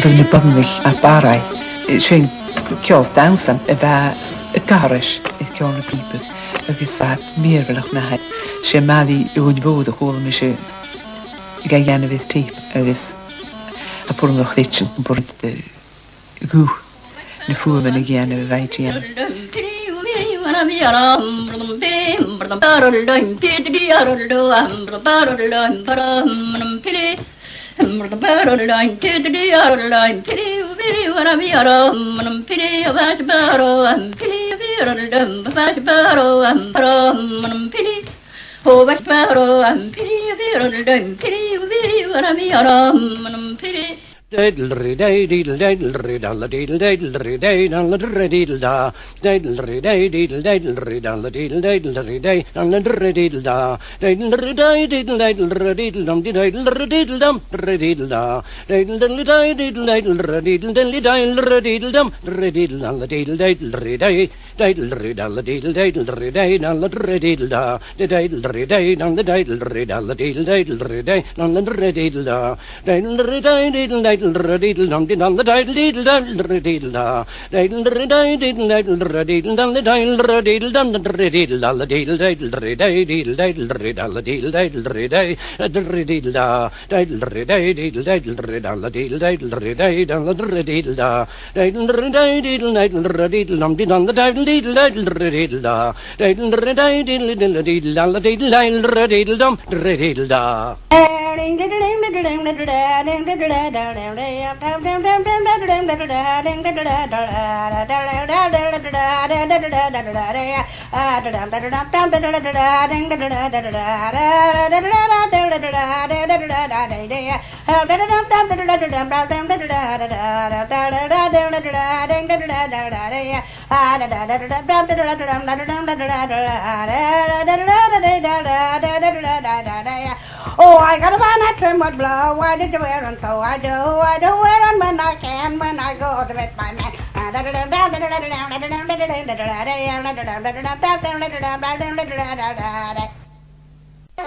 Dylne bynnych a barau. Sy'n ceol dawnsam y ba y garis y ceol na pípa agus at mírfalach na haid. Sy'n maddi yw'n fod o chwl mi sy'n gael gan y fydd tîp agus a pwrn o'ch dditsin yn bwrn dy gw na ffwr yn y gan y faid gan. Diddle day diddle diddle diddle diddle diddle day diddle diddle da diddle day diddle diddle diddle diddle diddle day diddle diddle da diddle day diddle diddle diddle dum diddle diddle dum diddle da diddle day diddle diddle diddle diddle diddle dum diddle diddle diddle day diddle diddle diddle day diddle diddle da diddle day dum the diddle diddle day diddle da diddle day diddle diddle dum diddle the diddle diddle da diddle diddle diddle dum the diddle diddle dum diddle the diddle day diddle diddle diddle day diddle da diddle day diddle diddle day dum the diddle da diddle day diddle dum diddle the diddle diddle da diddle day diddle dum diddle da. Oh, I got a man that trim would blow. Why did you wear and so I do wear and when I can, when I go to meet my man.